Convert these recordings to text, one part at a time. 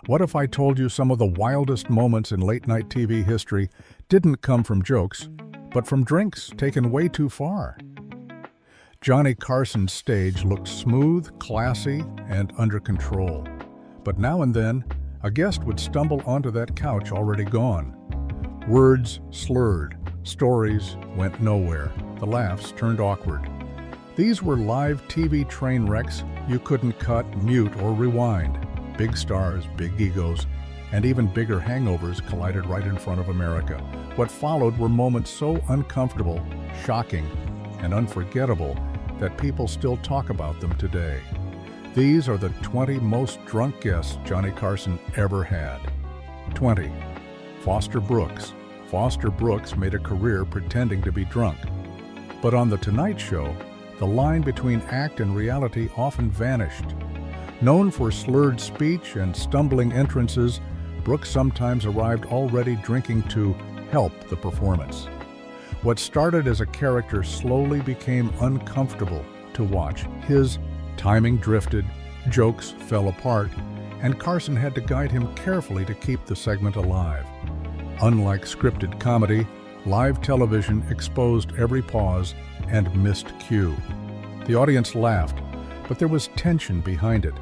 What if I told you some of the wildest moments in late-night TV history didn't come from jokes, but from drinks taken way too far? Johnny Carson's stage looked smooth, classy, and under control. But now and then, a guest would stumble onto that couch already gone. Words slurred, stories went nowhere, the laughs turned awkward. These were live TV train wrecks you couldn't cut, mute, or rewind. Big stars, big egos, and even bigger hangovers collided right in front of America. What followed were moments so uncomfortable, shocking, and unforgettable that people still talk about them today. These are the 20 most drunk guests Johnny Carson ever had. 20. Foster Brooks. Foster Brooks made a career pretending to be drunk. But on The Tonight Show, the line between act and reality often vanished. Known for slurred speech and stumbling entrances, Brooks sometimes arrived already drinking to help the performance. What started as a character slowly became uncomfortable to watch. His timing drifted, jokes fell apart, and Carson had to guide him carefully to keep the segment alive. Unlike scripted comedy, live television exposed every pause and missed cue. The audience laughed, but there was tension behind it.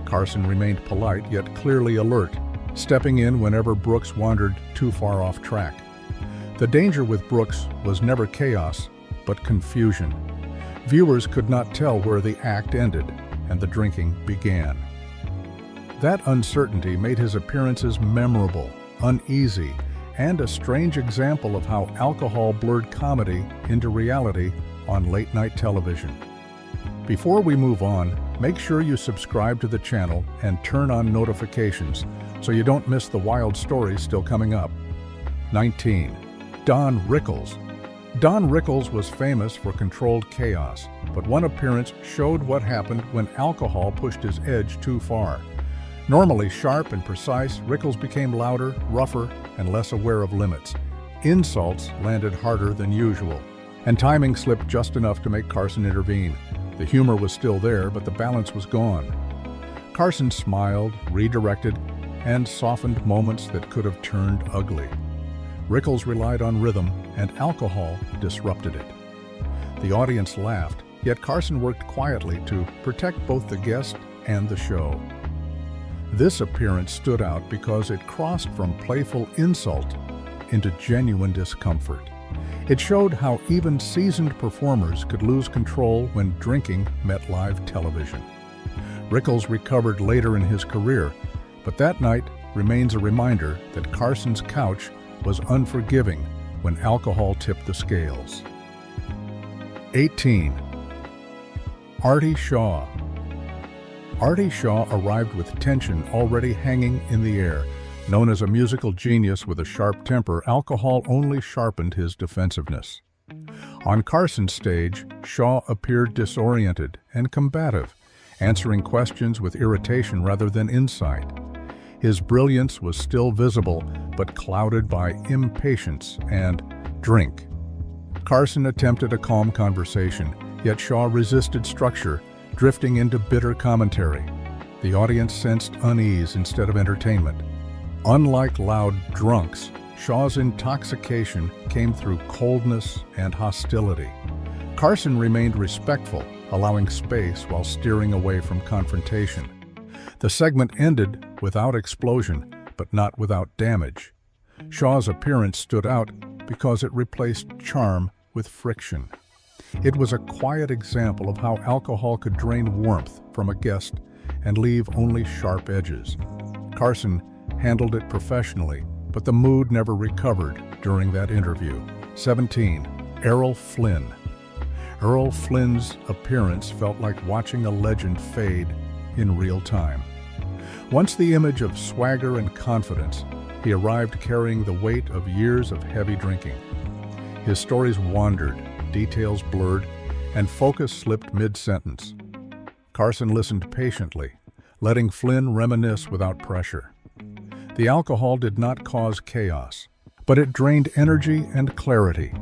Carson remained polite yet clearly alert, stepping in whenever Brooks wandered too far off track. The danger with Brooks was never chaos, but confusion. Viewers could not tell where the act ended and the drinking began. That uncertainty made his appearances memorable, uneasy, and a strange example of how alcohol blurred comedy into reality on late-night television. Before we move on, make sure you subscribe to the channel and turn on notifications so you don't miss the wild stories still coming up. 19. Don Rickles. Don Rickles was famous for controlled chaos, but one appearance showed what happened when alcohol pushed his edge too far. Normally sharp and precise, Rickles became louder, rougher, and less aware of limits. Insults landed harder than usual, and timing slipped just enough to make Carson intervene. The humor was still there, but the balance was gone. Carson smiled, redirected, and softened moments that could have turned ugly. Rickles relied on rhythm, and alcohol disrupted it. The audience laughed, yet Carson worked quietly to protect both the guest and the show. This appearance stood out because it crossed from playful insult into genuine discomfort. It showed how even seasoned performers could lose control when drinking met live television. Rickles recovered later in his career, but that night remains a reminder that Carson's couch was unforgiving when alcohol tipped the scales. 18. Artie Shaw. Artie Shaw arrived with tension already hanging in the air. Known as a musical genius with a sharp temper, alcohol only sharpened his defensiveness. On Carson's stage, Shaw appeared disoriented and combative, answering questions with irritation rather than insight. His brilliance was still visible, but clouded by impatience and drink. Carson attempted a calm conversation, yet Shaw resisted structure, drifting into bitter commentary. The audience sensed unease instead of entertainment. Unlike loud drunks, Shaw's intoxication came through coldness and hostility. Carson remained respectful, allowing space while steering away from confrontation. The segment ended without explosion, but not without damage. Shaw's appearance stood out because it replaced charm with friction. It was a quiet example of how alcohol could drain warmth from a guest and leave only sharp edges. Carson handled it professionally, but the mood never recovered during that interview. 17. Errol Flynn. Errol Flynn's appearance felt like watching a legend fade in real time. Once the image of swagger and confidence, he arrived carrying the weight of years of heavy drinking. His stories wandered, details blurred, and focus slipped mid-sentence. Carson listened patiently, letting Flynn reminisce without pressure. The alcohol did not cause chaos, but it drained energy and clarity.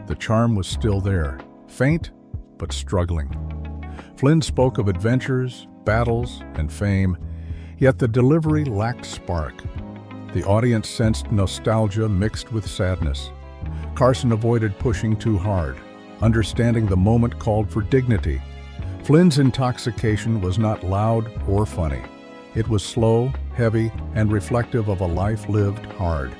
The charm was still there, faint but struggling. Flynn spoke of adventures, battles, and fame, Yet the delivery lacked spark. The audience sensed nostalgia mixed with sadness. Carson avoided pushing too hard, understanding the moment called for dignity. Flynn's intoxication was not loud or funny. It was slow, heavy, and reflective of a life lived hard.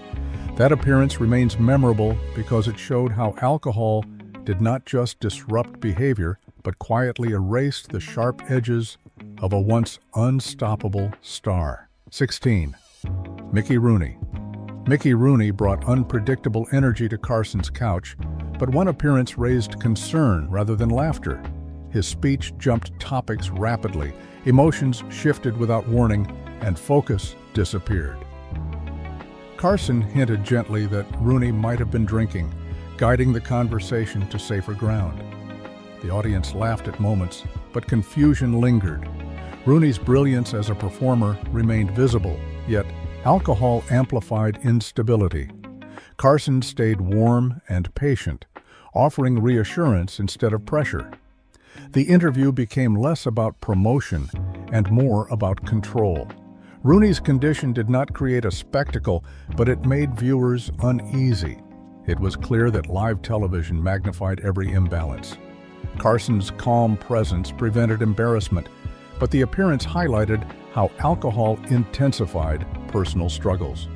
That appearance remains memorable because it showed how alcohol did not just disrupt behavior, but quietly erased the sharp edges of a once unstoppable star. 16. Mickey Rooney. Mickey Rooney brought unpredictable energy to Carson's couch, but one appearance raised concern rather than laughter. His speech jumped topics rapidly, emotions shifted without warning, and focus disappeared. Carson hinted gently that Rooney might have been drinking, guiding the conversation to safer ground. The audience laughed at moments, but confusion lingered. Rooney's brilliance as a performer remained visible, yet alcohol amplified instability. Carson stayed warm and patient, offering reassurance instead of pressure. The interview became less about promotion and more about control. Rooney's condition did not create a spectacle, but it made viewers uneasy. It was clear that live television magnified every imbalance. Carson's calm presence prevented embarrassment, but the appearance highlighted how alcohol intensified personal struggles.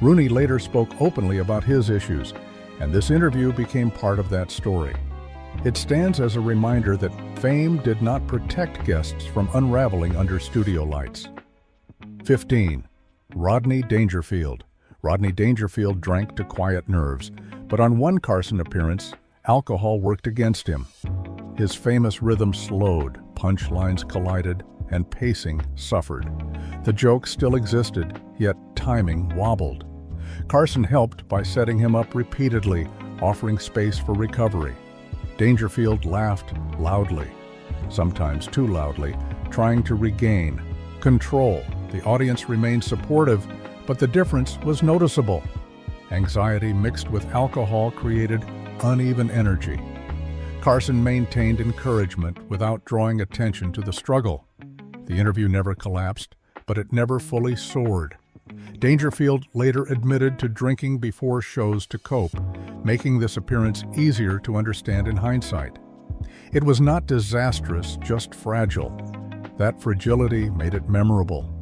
Rooney later spoke openly about his issues, and this interview became part of that story. It stands as a reminder that fame did not protect guests from unraveling under studio lights. 15. Rodney Dangerfield. Rodney Dangerfield drank to quiet nerves, but on one Carson appearance, alcohol worked against him. His famous rhythm slowed, punchlines collided, and pacing suffered. The joke still existed, yet timing wobbled. Carson helped by setting him up repeatedly, offering space for recovery. Dangerfield laughed loudly, sometimes too loudly, trying to regain control. The audience remained supportive, but the difference was noticeable. Anxiety mixed with alcohol created uneven energy. Carson maintained encouragement without drawing attention to the struggle. The interview never collapsed, but it never fully soared. Dangerfield later admitted to drinking before shows to cope, making this appearance easier to understand in hindsight. It was not disastrous, just fragile. That fragility made it memorable.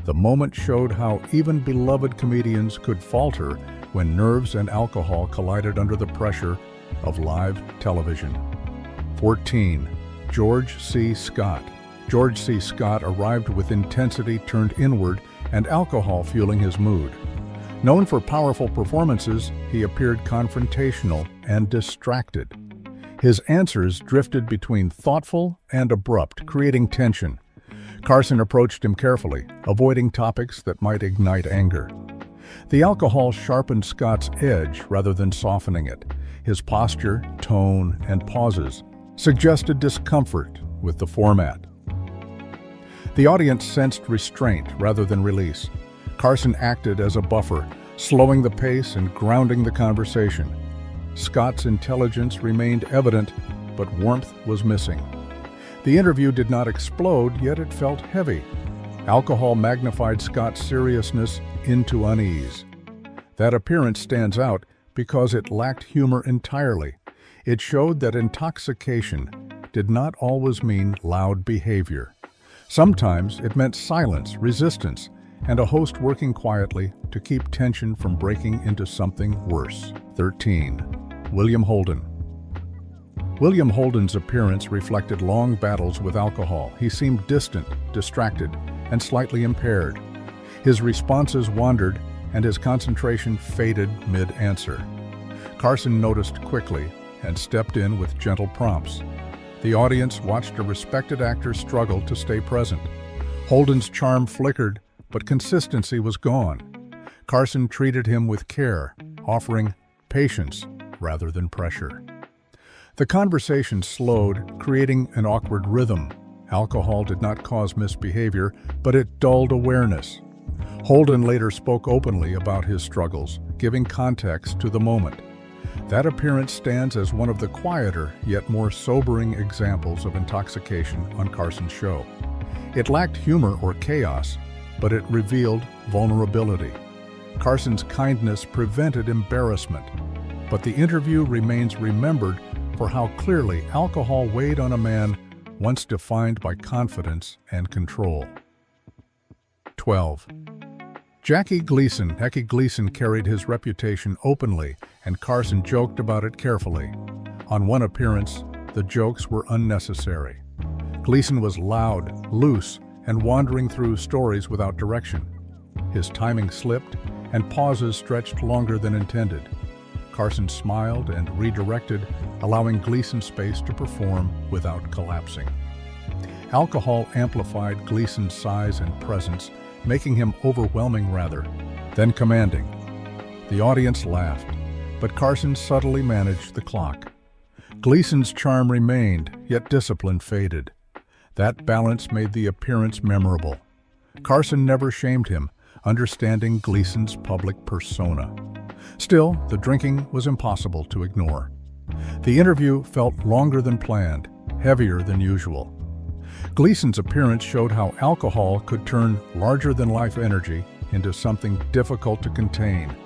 The moment showed how even beloved comedians could falter when nerves and alcohol collided under the pressure of live television. 14. George C. Scott. George C. Scott arrived with intensity turned inward and alcohol fueling his mood. Known for powerful performances, he appeared confrontational and distracted. His answers drifted between thoughtful and abrupt, creating tension. Carson approached him carefully, avoiding topics that might ignite anger. The alcohol sharpened Scott's edge rather than softening it. His posture, tone, and pauses suggested discomfort with the format. The audience sensed restraint rather than release. Carson acted as a buffer, slowing the pace and grounding the conversation. Scott's intelligence remained evident, but warmth was missing. The interview did not explode, yet it felt heavy. Alcohol magnified Scott's seriousness into unease. That appearance stands out because it lacked humor entirely. It showed that intoxication did not always mean loud behavior. Sometimes it meant silence, resistance, and a host working quietly to keep tension from breaking into something worse. 13. William Holden. William Holden's appearance reflected long battles with alcohol. He seemed distant, distracted, and slightly impaired. His responses wandered, and his concentration faded mid-answer. Carson noticed quickly and stepped in with gentle prompts. The audience watched a respected actor struggle to stay present. Holden's charm flickered, but consistency was gone. Carson treated him with care, offering patience rather than pressure. The conversation slowed, creating an awkward rhythm. Alcohol did not cause misbehavior, but it dulled awareness. Holden later spoke openly about his struggles, giving context to the moment. That appearance stands as one of the quieter, yet more sobering examples of intoxication on Carson's show. It lacked humor or chaos, but it revealed vulnerability. Carson's kindness prevented embarrassment, but the interview remains remembered for how clearly alcohol weighed on a man once defined by confidence and control. 12. Jackie Gleason carried his reputation openly, and Carson joked about it carefully. On one appearance, the jokes were unnecessary. Gleason was loud, loose, and wandering through stories without direction. His timing slipped, and pauses stretched longer than intended. Carson smiled and redirected, allowing Gleason space to perform without collapsing. Alcohol amplified Gleason's size and presence, making him overwhelming rather than commanding. The audience laughed, but Carson subtly managed the clock. Gleason's charm remained, yet discipline faded. That balance made the appearance memorable. Carson never shamed him, understanding Gleason's public persona. Still, the drinking was impossible to ignore. The interview felt longer than planned, heavier than usual. Gleason's appearance showed how alcohol could turn larger-than-life energy into something difficult to contain,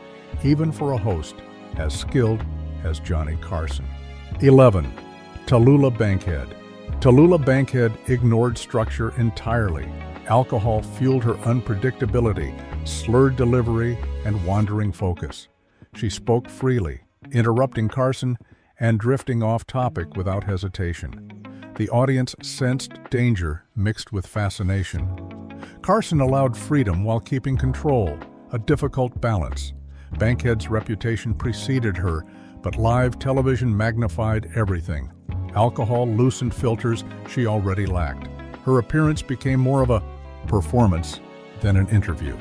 even for a host as skilled as Johnny Carson. 11. Tallulah Bankhead. Tallulah Bankhead ignored structure entirely. Alcohol fueled her unpredictability, slurred delivery, and wandering focus. She spoke freely, interrupting Carson and drifting off topic without hesitation. The audience sensed danger mixed with fascination. Carson allowed freedom while keeping control, a difficult balance. Bankhead's reputation preceded her, but live television magnified everything. Alcohol loosened filters she already lacked. Her appearance became more of a performance than an interview.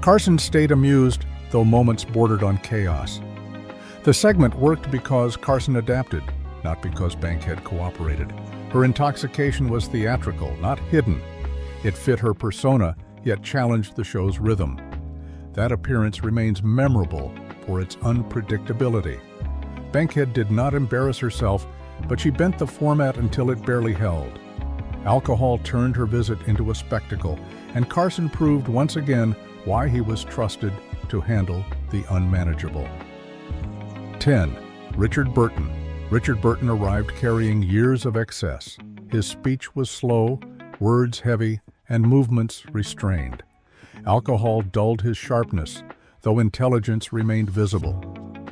Carson stayed amused, though moments bordered on chaos. The segment worked because Carson adapted, not because Bankhead cooperated. Her intoxication was theatrical, not hidden. It fit her persona, yet challenged the show's rhythm. That appearance remains memorable for its unpredictability. Bankhead did not embarrass herself, but she bent the format until it barely held. Alcohol turned her visit into a spectacle, and Carson proved once again why he was trusted to handle the unmanageable. 10. Richard Burton. Richard Burton arrived carrying years of excess. His speech was slow, words heavy, and movements restrained. Alcohol dulled his sharpness, though intelligence remained visible.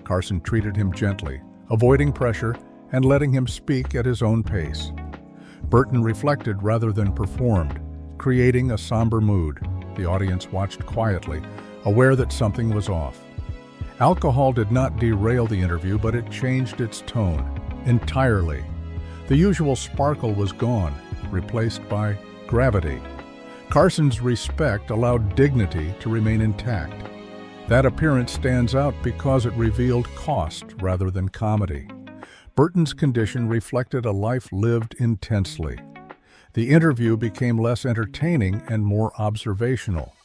Carson treated him gently, avoiding pressure and letting him speak at his own pace. Burton reflected rather than performed, creating a somber mood. The audience watched quietly, aware that something was off. Alcohol did not derail the interview, but it changed its tone entirely. The usual sparkle was gone, replaced by gravity. Carson's respect allowed dignity to remain intact. That appearance stands out because it revealed cost rather than comedy. Burton's condition reflected a life lived intensely. The interview became less entertaining and more observational.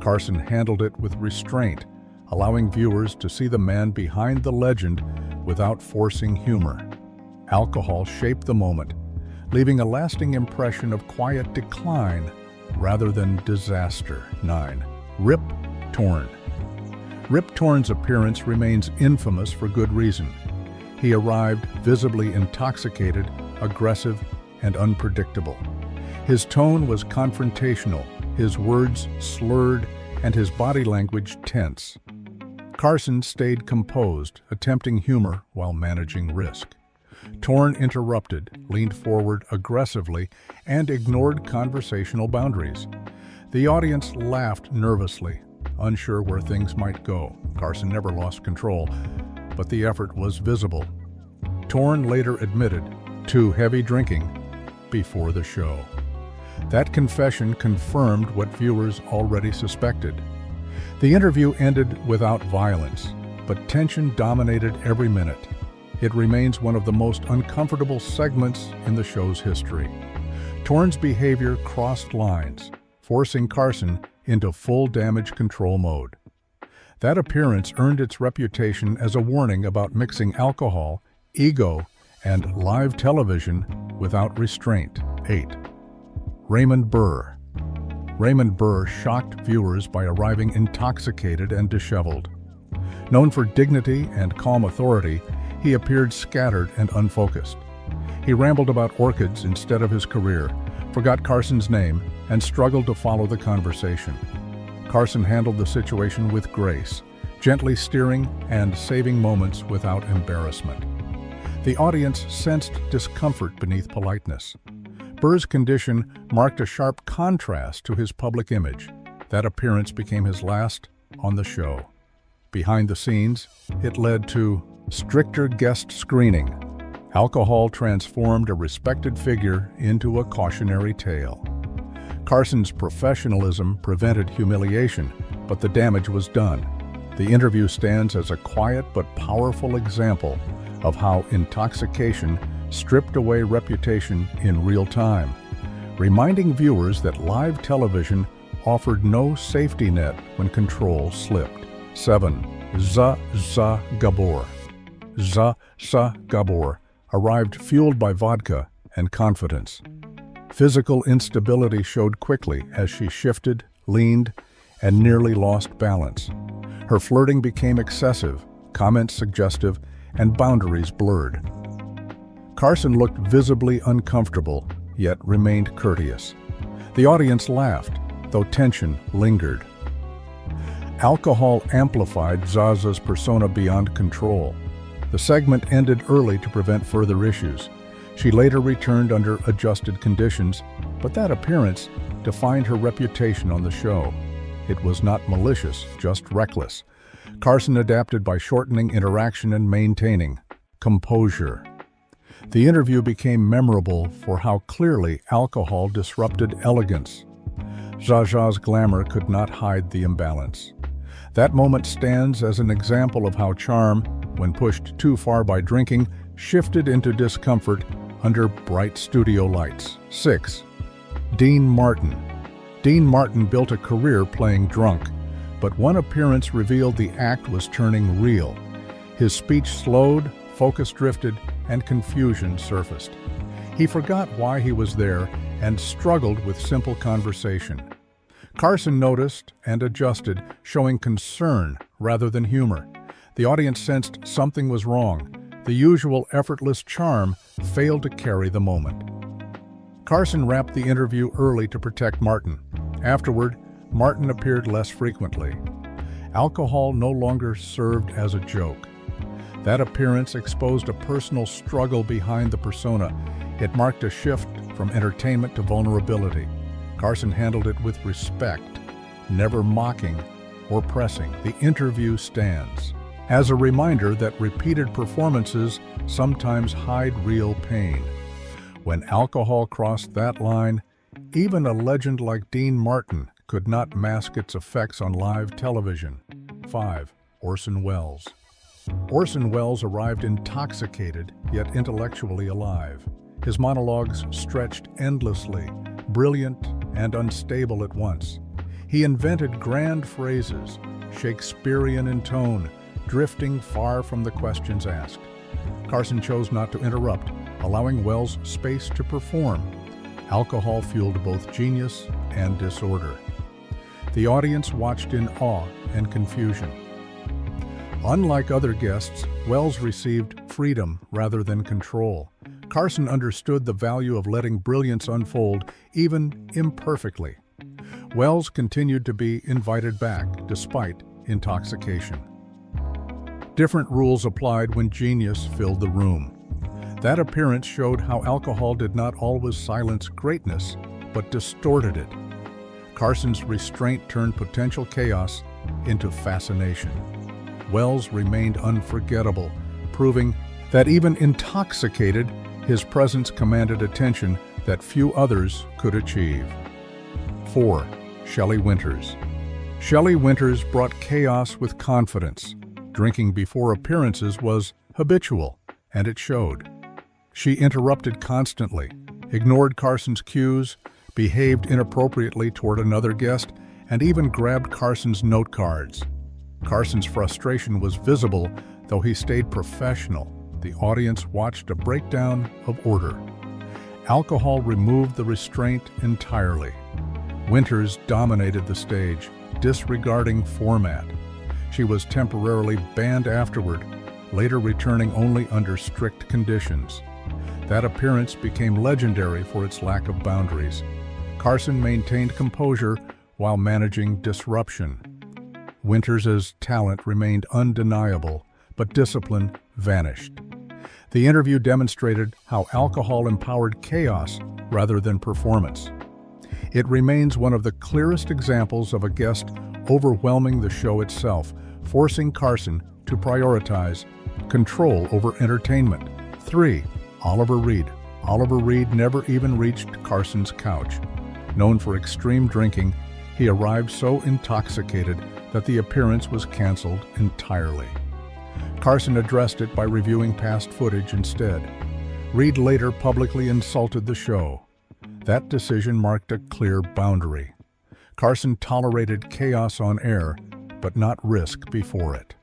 Carson handled it with restraint, allowing viewers to see the man behind the legend without forcing humor. Alcohol shaped the moment, leaving a lasting impression of quiet decline rather than disaster. 9. Rip Torn. Rip Torn's appearance remains infamous for good reason. He arrived visibly intoxicated, aggressive, and unpredictable. His tone was confrontational, his words slurred, and his body language tense. Carson stayed composed, attempting humor while managing risk. Torn interrupted, leaned forward aggressively, and ignored conversational boundaries. The audience laughed nervously, unsure where things might go. Carson never lost control, but the effort was visible. Torn later admitted to heavy drinking before the show. That confession confirmed what viewers already suspected. The interview ended without violence, but tension dominated every minute. It remains one of the most uncomfortable segments in the show's history. Torn's behavior crossed lines, forcing Carson into full damage control mode. That appearance earned its reputation as a warning about mixing alcohol, ego, and live television without restraint. 8. Raymond Burr. Raymond Burr shocked viewers by arriving intoxicated and disheveled. Known for dignity and calm authority, he appeared scattered and unfocused. He rambled about orchids instead of his career, forgot Carson's name, and struggled to follow the conversation. Carson handled the situation with grace, gently steering and saving moments without embarrassment. The audience sensed discomfort beneath politeness. Burr's condition marked a sharp contrast to his public image. That appearance became his last on the show. Behind the scenes, it led to stricter guest screening. Alcohol transformed a respected figure into a cautionary tale. Carson's professionalism prevented humiliation, but the damage was done. The interview stands as a quiet but powerful example of how intoxication stripped away reputation in real time, reminding viewers that live television offered no safety net when control slipped. 7. Zsa Gabor. Zsa Gabor arrived fueled by vodka and confidence. Physical instability showed quickly as she shifted, leaned, and nearly lost balance. Her flirting became excessive, comments suggestive, and boundaries blurred. Carson looked visibly uncomfortable, yet remained courteous. The audience laughed, though tension lingered. Alcohol amplified Zsa's persona beyond control. The segment ended early to prevent further issues. She later returned under adjusted conditions, but that appearance defined her reputation on the show. It was not malicious, just reckless. Carson adapted by shortening interaction and maintaining composure. The interview became memorable for how clearly alcohol disrupted elegance. Zsa's glamour could not hide the imbalance. That moment stands as an example of how charm, when pushed too far by drinking, shifted into discomfort under bright studio lights. 6. Dean Martin. Dean Martin built a career playing drunk, but one appearance revealed the act was turning real. His speech slowed, focus drifted, and confusion surfaced. He forgot why he was there and struggled with simple conversation. Carson noticed and adjusted, showing concern rather than humor. The audience sensed something was wrong. The usual effortless charm failed to carry the moment. Carson wrapped the interview early to protect Martin. Afterward, Martin appeared less frequently. Alcohol no longer served as a joke. That appearance exposed a personal struggle behind the persona. It marked a shift from entertainment to vulnerability. Carson handled it with respect, never mocking or pressing. The interview stands as a reminder that repeated performances sometimes hide real pain. When alcohol crossed that line, even a legend like Dean Martin could not mask its effects on live television. 5. Orson Welles. Orson Welles arrived intoxicated, yet intellectually alive. His monologues stretched endlessly, brilliant and unstable at once. He invented grand phrases, Shakespearean in tone, drifting far from the questions asked. Carson chose not to interrupt, allowing Welles space to perform. Alcohol fueled both genius and disorder. The audience watched in awe and confusion. Unlike other guests, Welles received freedom rather than control. Carson understood the value of letting brilliance unfold, even imperfectly. Welles continued to be invited back, despite intoxication. Different rules applied when genius filled the room. That appearance showed how alcohol did not always silence greatness, but distorted it. Carson's restraint turned potential chaos into fascination. Welles remained unforgettable, proving that even intoxicated, his presence commanded attention that few others could achieve. 4. Shelley Winters. Shelley Winters brought chaos with confidence. Drinking before appearances was habitual, and it showed. She interrupted constantly, ignored Carson's cues, behaved inappropriately toward another guest, and even grabbed Carson's note cards. Carson's frustration was visible, though he stayed professional. The audience watched a breakdown of order. Alcohol removed the restraint entirely. Winters dominated the stage, disregarding format. She was temporarily banned afterward, later returning only under strict conditions. That appearance became legendary for its lack of boundaries. Carson maintained composure while managing disruption. Winters' talent remained undeniable, but discipline vanished. The interview demonstrated how alcohol empowered chaos rather than performance. It remains one of the clearest examples of a guest overwhelming the show itself, forcing Carson to prioritize control over entertainment. 3. Oliver Reed. Oliver Reed never even reached Carson's couch. Known for extreme drinking, he arrived so intoxicated that the appearance was canceled entirely. Carson addressed it by reviewing past footage instead. Reed later publicly insulted the show. That decision marked a clear boundary. Carson tolerated chaos on air, but not risk before it.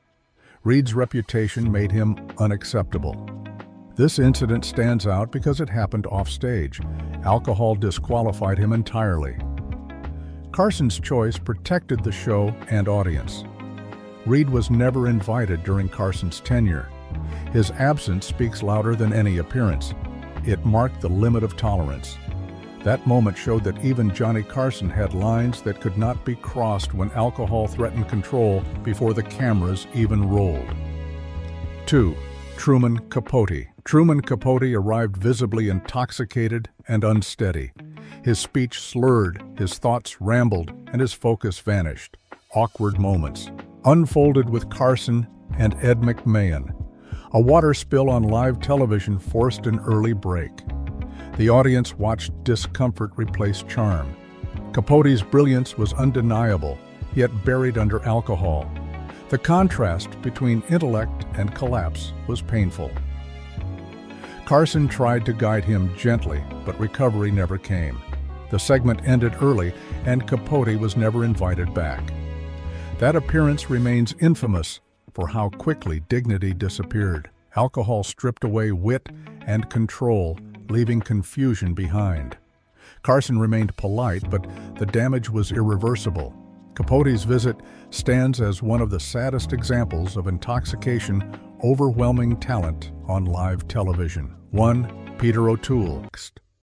Reed's reputation made him unacceptable. This incident stands out because it happened offstage. Alcohol disqualified him entirely. Carson's choice protected the show and audience. Reed was never invited during Carson's tenure. His absence speaks louder than any appearance. It marked the limit of tolerance. That moment showed that even Johnny Carson had lines that could not be crossed when alcohol threatened control before the cameras even rolled. 2. Truman Capote. Truman Capote arrived visibly intoxicated and unsteady. His speech slurred, his thoughts rambled, and his focus vanished. Awkward moments unfolded with Carson and Ed McMahon. A water spill on live television forced an early break. The audience watched discomfort replace charm. Capote's brilliance was undeniable, yet buried under alcohol. The contrast between intellect and collapse was painful. Carson tried to guide him gently, but recovery never came. The segment ended early, and Capote was never invited back. That appearance remains infamous for how quickly dignity disappeared. Alcohol stripped away wit and control, leaving confusion behind. Carson remained polite, but the damage was irreversible. Capote's visit stands as one of the saddest examples of intoxication overwhelming talent on live television. 1. Peter O'Toole.